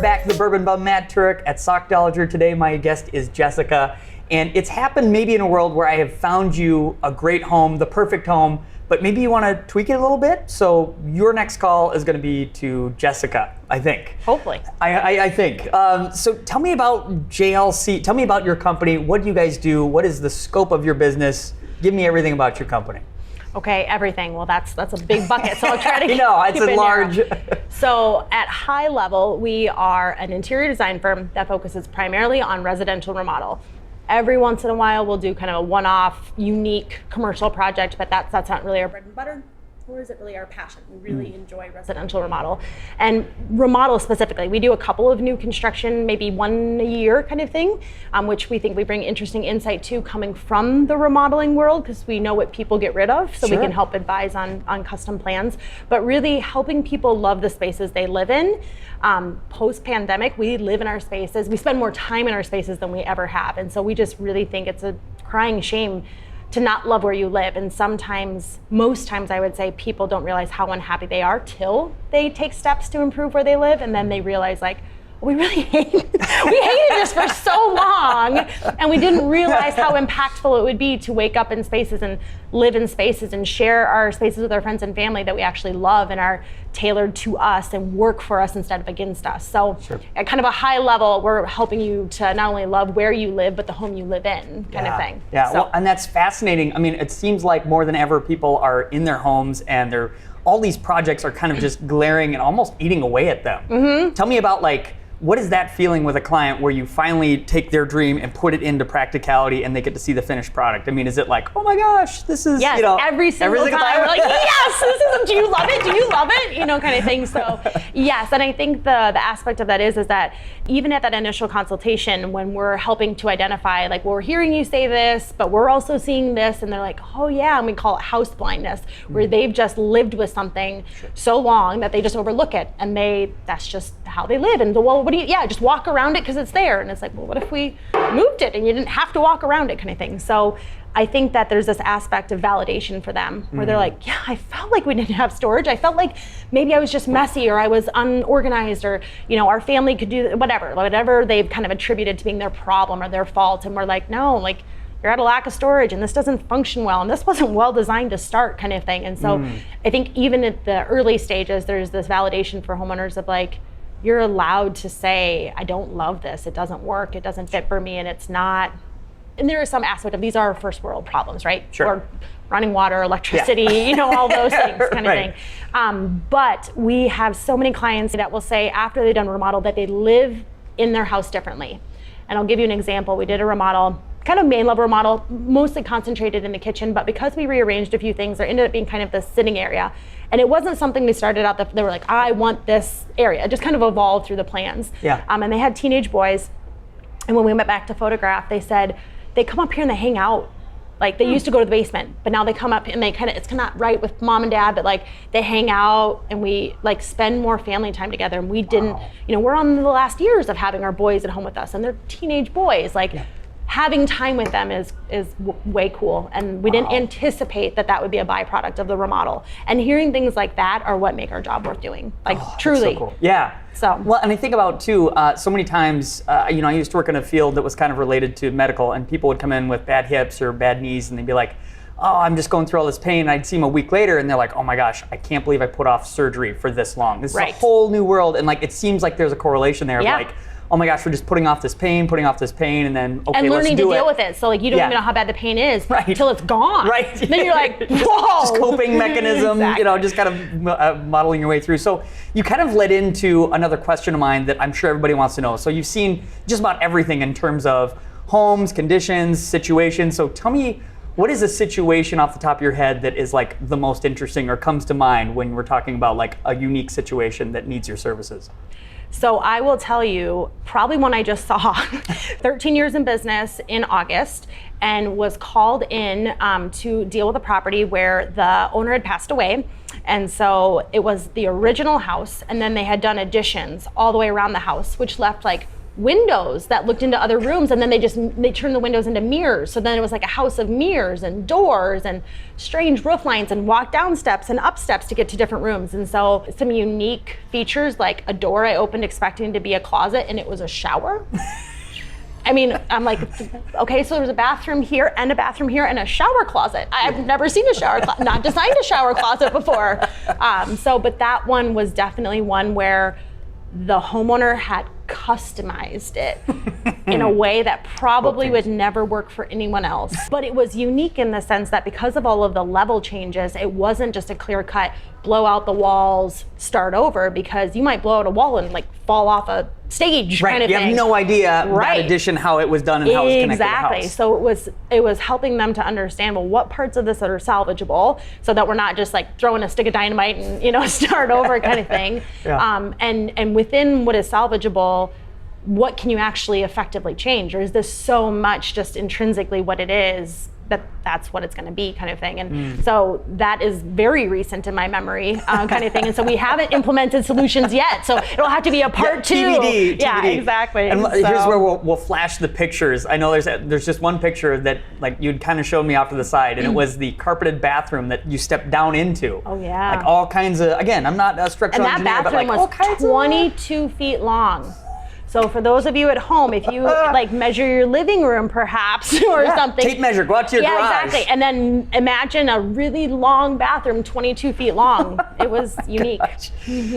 back to the Bourbon Bum. Matt Turek at Sock Dollager. Today my guest is Jessica. And it's happened maybe in a world where I have found you a great home, the perfect home, but maybe you want to tweak it a little bit. So your next call is going to be to Jessica, I think. Hopefully. I think. So tell me about JLC. Tell me about your company. What do you guys do? What is the scope of your business? Give me everything about your company. Okay, everything. Well, that's a big bucket, so I'll try to keep it's it a large. So at high level, we are an interior design firm that focuses primarily on residential remodel. Every once in a while, we'll do kind of a one-off, unique commercial project, but that's not really our bread and butter, nor is it really our passion. We really enjoy residential remodel. And remodel specifically, we do a couple of new construction, maybe one a year kind of thing, which we think we bring interesting insight to coming from the remodeling world, because we know what people get rid of, so we can help advise on custom plans. But really helping people love the spaces they live in. Post-pandemic, we live in our spaces. We spend more time in our spaces than we ever have. And so we just really think it's a crying shame to not love where you live. And sometimes, most times I would say, people don't realize how unhappy they are till they take steps to improve where they live, and then they realize like, we really hated this for so long, and we didn't realize how impactful it would be to wake up in spaces and live in spaces and share our spaces with our friends and family that we actually love and are tailored to us and work for us instead of against us. So at kind of a high level, we're helping you to not only love where you live, but the home you live in kind of thing. Yeah, well, and that's fascinating. I mean, it seems like more than ever people are in their homes and all these projects are kind of just glaring and almost eating away at them. Mm-hmm. Tell me about what is that feeling with a client where you finally take their dream and put it into practicality and they get to see the finished product? I mean, is it like, oh my gosh, this is, every single time. We're like, yes, do you love it? Do you love it? Kind of thing. So yes, and I think the aspect of that is that even at that initial consultation, when we're helping to identify, like, well, we're hearing you say this, but we're also seeing this, and they're like, oh yeah, and we call it house blindness, where they've just lived with something so long that they just overlook it, and that's just how they live. And well, just walk around it because it's there. And it's like, well, what if we moved it and you didn't have to walk around it kind of thing. So I think that there's this aspect of validation for them where they're like, yeah, I felt like we didn't have storage. I felt like maybe I was just messy, or I was unorganized, or, our family could do whatever they've kind of attributed to being their problem or their fault. And we're like, no, you're at a lack of storage and this doesn't function well and this wasn't well designed to start kind of thing. And so I think even at the early stages, there's this validation for homeowners of like, you're allowed to say, I don't love this, it doesn't work, it doesn't fit for me, and it's not. And there is some aspect of these are first world problems, right? Sure. Or running water, electricity, all those things kind of thing. But we have so many clients that will say after they've done remodel that they live in their house differently. And I'll give you an example. We did a remodel, kind of main level remodel, mostly concentrated in the kitchen, but because we rearranged a few things, there ended up being kind of the sitting area. And it wasn't something they started out that they were like, I want this area. It just kind of evolved through the plans. Yeah. And they had teenage boys. And when we went back to photograph, they said, they come up here and they hang out. Like they used to go to the basement, but now they come up and they it's kind of right with mom and dad, but they hang out and we spend more family time together. And we didn't, we're on the last years of having our boys at home with us, and they're teenage boys. Having time with them is way cool, and we didn't anticipate that would be a byproduct of the remodel. And hearing things like that are what make our job worth doing, truly. That's so cool. Yeah. So well, and I think about too, so many times, I used to work in a field that was kind of related to medical, and people would come in with bad hips or bad knees, and they'd be like, oh, I'm just going through all this pain. And I'd see them a week later, and they're like, oh my gosh, I can't believe I put off surgery for this long. This is a whole new world, and it seems like there's a correlation there of oh my gosh, we're just putting off this pain, and then, okay, and learning let's do to deal with it. So you don't even know how bad the pain is until it's gone. Right. Then you're like, whoa. Just coping mechanism, just kind of modeling your way through. So you kind of led into another question of mine that I'm sure everybody wants to know. So you've seen just about everything in terms of homes, conditions, situations. So tell me, what is a situation off the top of your head that is the most interesting or comes to mind when we're talking about a unique situation that needs your services? So I will tell you, probably one I just saw, 13 years in business in August, and was called in to deal with a property where the owner had passed away. And so it was the original house, and then they had done additions all the way around the house, which left windows that looked into other rooms, and then they turned the windows into mirrors. So then it was like a house of mirrors and doors and strange roof lines and walk down steps and up steps to get to different rooms. And so some unique features, like a door I opened expecting to be a closet and it was a shower. I mean, I'm like, okay, so there's a bathroom here and a bathroom here and a shower closet. I've never seen a shower closet, not designed a shower closet before. But that one was definitely one where the homeowner had customized it in a way that probably would never work for anyone else. But it was unique in the sense that because of all of the level changes, it wasn't just a clear cut, blow out the walls, start over, because you might blow out a wall and like fall off a stage kind of thing. You have no idea that addition, how it was done and how it was connected to the house. Exactly. So it was helping them to understand, well, what parts of this are salvageable, so that we're not just like throwing a stick of dynamite and start over kind of thing. And within what is salvageable, what can you actually effectively change? Or is this so much just intrinsically what it is that's what it's going to be kind of thing? And so that is very recent in my memory kind of thing. And so we haven't implemented solutions yet. So it'll have to be a part two. TBD. Yeah, exactly. And here's where we'll flash the pictures. I know there's just one picture that like you'd kind of showed me off to the side, and it was the carpeted bathroom that you stepped down into. Oh yeah. Like all kinds of, again, I'm not a structural engineer, but like all kinds of. 22 feet long. So for those of you at home, if you like measure your living room perhaps or something. Tape measure, go out to your garage. Yeah, exactly. And then imagine a really long bathroom, 22 feet long. It was unique.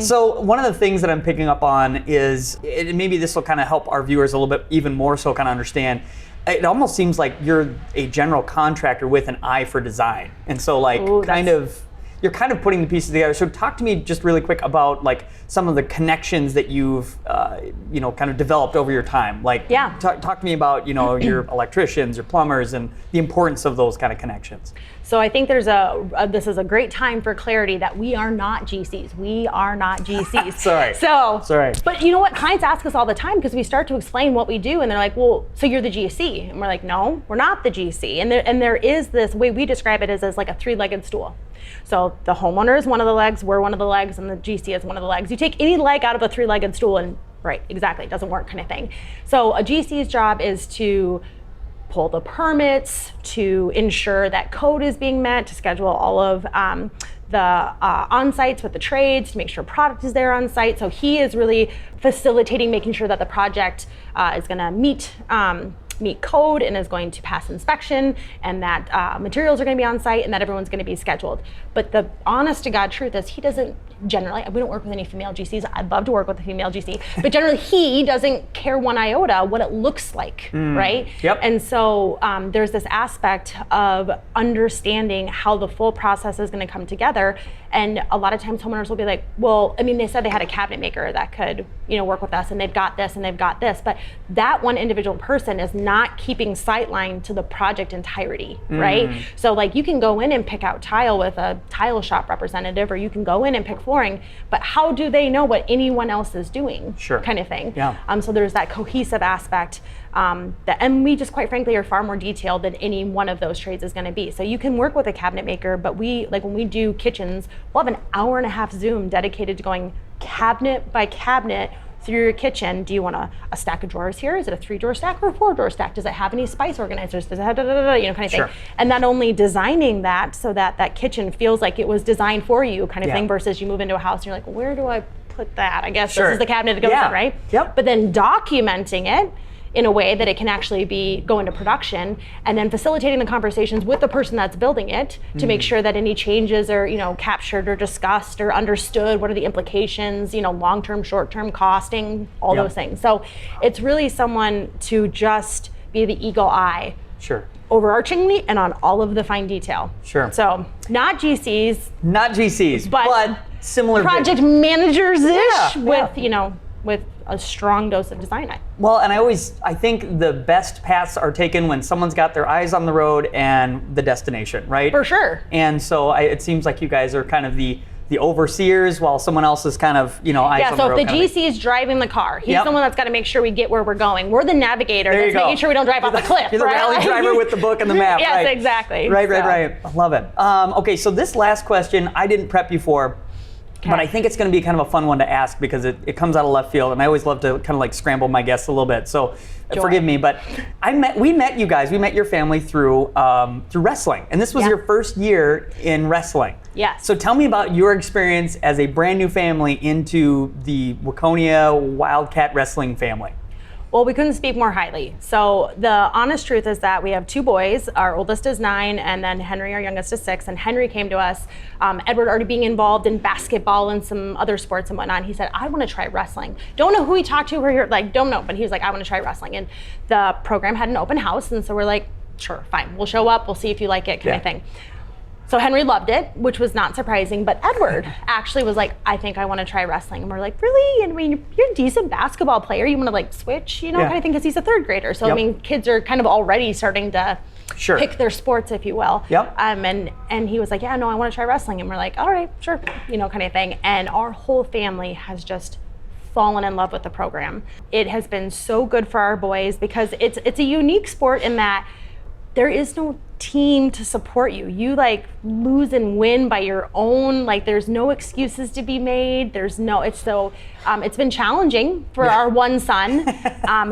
So one of the things that I'm picking up on is, maybe this will kind of help our viewers a little bit even more so kind of understand, it almost seems like you're a general contractor with an eye for design. And so like you're kind of putting the pieces together. So talk to me just really quick about like some of the connections that you've kind of developed over your time. Like talk to me about your electricians, your plumbers, and the importance of those kind of connections. So I think this is a great time for clarity that we are not GCs. We are not GCs. Sorry. But you know what? Clients ask us all the time because we start to explain what we do, and they're like, "Well, so you're the GC?" And we're like, "No, we're not the GC." And there is this way we describe it as like a three-legged stool. So the homeowner is one of the legs, we're one of the legs, and the GC is one of the legs. You take any leg out of a three-legged stool and it doesn't work kind of thing. So a GC's job is to pull the permits, to ensure that code is being met, to schedule all of the on-sites with the trades, to make sure product is there on site. So he is really facilitating, making sure that the project is going to meet code and is going to pass inspection, and that materials are going to be on site, and that everyone's going to be scheduled. But the honest to God truth is, he doesn't generally, we don't work with any female GCs. I'd love to work with a female GC, but generally he doesn't care one iota what it looks like, right? Yep. And so there's this aspect of understanding how the full process is going to come together. And a lot of times homeowners will be like, well, I mean, they said they had a cabinet maker that could, work with us, and they've got this and they've got this, but that one individual person is not keeping sightline to the project entirety, right? So like you can go in and pick out tile with a tile shop representative, or you can go in and pick flooring, but how do they know what anyone else is doing? Kind of thing. Yeah. So there's that cohesive aspect and we just quite frankly are far more detailed than any one of those trades is going to be. So you can work with a cabinet maker, but when we do kitchens, we'll have an hour-and-a-half Zoom dedicated to going cabinet by cabinet through your kitchen. Do you want a stack of drawers here? Is it a 3-drawer stack or a 4-drawer stack? Does it have any spice organizers? Does it have kind of thing? And not only designing that so that kitchen feels like it was designed for you kind of thing, versus you move into a house and you're like, where do I put that? I guess this is the cabinet it goes in, right? Yep. But then documenting it in a way that it can actually go into production, and then facilitating the conversations with the person that's building it to make sure that any changes are captured or discussed or understood. What are the implications, long-term, short-term costing, all those things. So it's really someone to just be the eagle eye overarchingly and on all of the fine detail. So not GCs, but similar project managers-ish with a strong dose of design. Well, and I think the best paths are taken when someone's got their eyes on the road and the destination, right? For sure. And so it seems like you guys are kind of the overseers, while someone else is kind of, eyes on the road. Yeah, so if the GC is driving the car, he's the one that's got to make sure we get where we're going. We're the navigator that's making sure we don't drive off a cliff. You're the rally driver with the book and the map, Yes, exactly. Right. I love it. Okay, so this last question I didn't prep you for. But I think it's going to be kind of a fun one to ask because it comes out of left field, and I always love to kind of like scramble my guests a little bit. So forgive me, but we met you guys. We met your family through wrestling, and this was your first year in wrestling. Yes. So tell me about your experience as a brand new family into the Waconia Wildcat Wrestling family. Well, we couldn't speak more highly. So the honest truth is that we have 2 boys. Our oldest is 9, and then Henry, our youngest, is 6. And Henry came to us, Edward already being involved in basketball and some other sports and whatnot. He said, I want to try wrestling. Don't know who he talked to, or like, don't know, but he was like, I want to try wrestling. And the program had an open house, and so we're like, sure, fine. We'll show up. We'll see if you like it, kind of thing. So Henry loved it, which was not surprising, but Edward actually was like, I think I want to try wrestling. And we're like, really? And I mean, you're a decent basketball player. You want to like switch, kind of thing, because he's a 3rd grader. So I mean, kids are kind of already starting to pick their sports, if you will. And he was like, yeah, no, I want to try wrestling. And we're like, all right, sure, kind of thing. And our whole family has just fallen in love with the program. It has been so good for our boys because it's a unique sport in that there is no team to support you. You like lose and win by your own, like there's no excuses to be made. It's been challenging for our one son,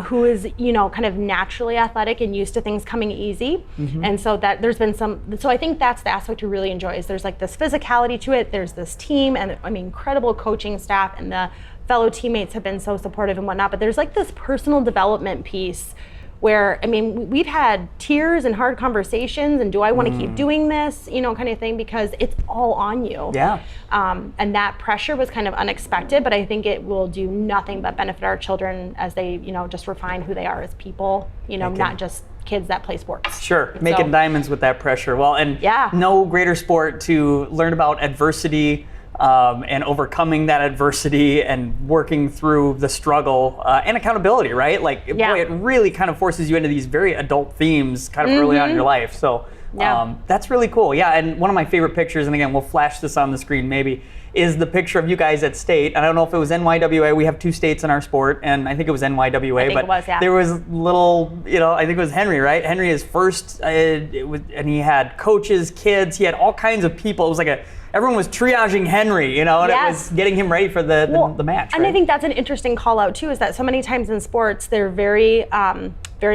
who is, kind of naturally athletic and used to things coming easy. And so that there's been so I think that's the aspect we really enjoy is there's like this physicality to it. There's this team and incredible coaching staff, and the fellow teammates have been so supportive and whatnot, but there's like this personal development piece where, we've had tears and hard conversations and do I want to keep doing this, kind of thing, because it's all on you. Yeah. And that pressure was kind of unexpected, but I think it will do nothing but benefit our children as they, just refine who they are as people, not just kids that play sports. Sure, making diamonds with that pressure. Well, and no greater sport to learn about adversity, and overcoming that adversity and working through the struggle and accountability, right? Like, boy, it really kind of forces you into these very adult themes kind of early on in your life. So that's really cool. Yeah, and one of my favorite pictures, and again, we'll flash this on the screen maybe, is the picture of you guys at state. And I don't know if it was NYWA. We have 2 states in our sport, and I think it was NYWA. I think it was, yeah. There was little, I think it was Henry, right? Henry is first, and he had coaches, kids, he had all kinds of people. It was like everyone was triaging Henry, and it was getting him ready for the match. And right? I think that's an interesting call out too, is that so many times in sports, they're very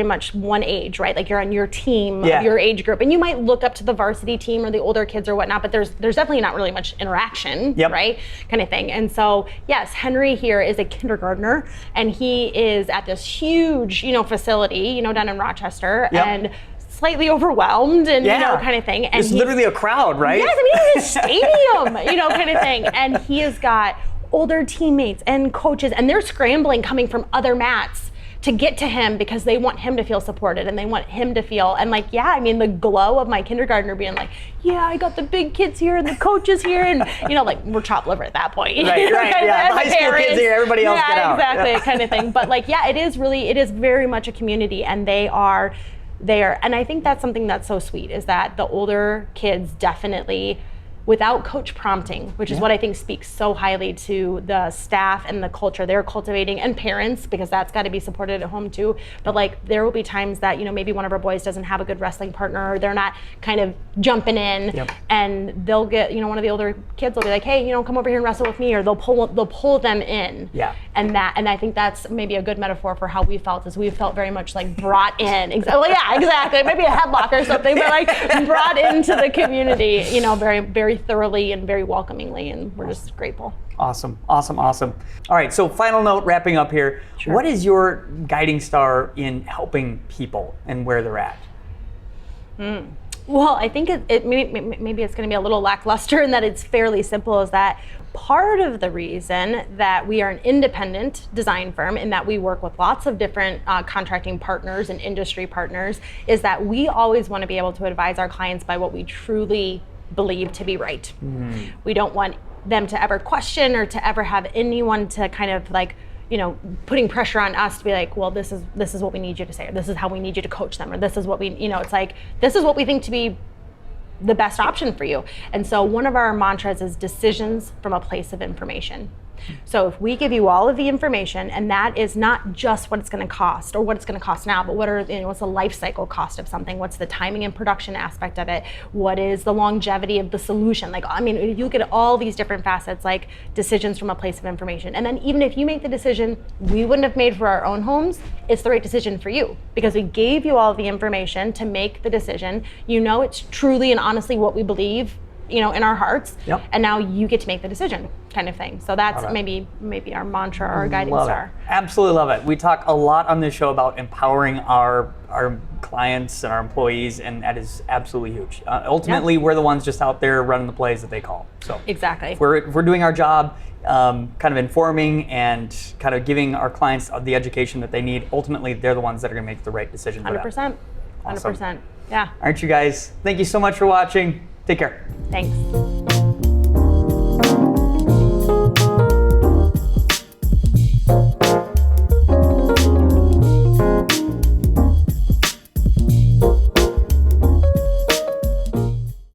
much one age, right? Like you're on your team of your age group, and you might look up to the varsity team or the older kids or whatnot, but there's definitely not really much interaction, right? Kind of thing. And so, yes, Henry here is a kindergartner, and he is at this huge, facility, down in Rochester, and slightly overwhelmed and kind of thing. And it's literally a crowd, right? Yes, it's a stadium, kind of thing. And he has got older teammates and coaches, and they're scrambling coming from other mats to get to him because they want him to feel supported and they want him to feel, and like, the glow of my kindergartner being like, I got the big kids here and the coaches here, and like we're chopped liver at that point. Right, the high school kids here, everybody else get out. Exactly, kind of thing. But like, it is very much a community, and they are, and I think that's something that's so sweet, is that the older kids definitely, without coach prompting, which is what I think speaks so highly to the staff and the culture they're cultivating, and parents, because that's got to be supported at home too. But like, there will be times that, maybe one of our boys doesn't have a good wrestling partner, or they're not kind of jumping in, and they'll get, one of the older kids will be like, hey, come over here and wrestle with me, or they'll pull them in. And I think that's maybe a good metaphor for how we felt, is we felt very much like brought in. Exactly. Maybe a headlock or something, but like brought into the community, very, very thoroughly and very welcomingly, and we're just grateful. Awesome. All right, so final note, wrapping up here. Sure. What is your guiding star in helping people and where they're at? Well, I think maybe it's going to be a little lackluster in that it's fairly simple, is that part of the reason that we are an independent design firm, and that we work with lots of different contracting partners and industry partners, is that we always want to be able to advise our clients by what we truly believe to be right. We don't want them to ever question or to ever have anyone to kind of like, putting pressure on us to be like, well, this is what we need you to say, or this is how we need you to coach them, or this is what we, it's like, this is what we think to be the best option for you. And so one of our mantras is decisions from a place of information. So if we give you all of the information, and that is not just what it's going to cost or what it's going to cost now, but what's the life cycle cost of something? What's the timing and production aspect of it? What is the longevity of the solution? Like, I mean, if you look at all these different facets, like decisions from a place of information. And then even if you make the decision we wouldn't have made for our own homes, it's the right decision for you because we gave you all of the information to make the decision. You know, it's truly and honestly what we believe, you know, in our hearts. Yep. And now you get to make the decision, kind of thing. So that's maybe our mantra or our guiding star. Absolutely love it. We talk a lot on this show about empowering our clients and our employees, and that is absolutely huge. Ultimately, we're the ones just out there running the plays that they call. So exactly. If we're doing our job, kind of informing and kind of giving our clients the education that they need. Ultimately, they're the ones that are going to make the right decision for them. 100%. 100%. Yeah. Aren't you guys? Thank you so much for watching. Take care. Thanks.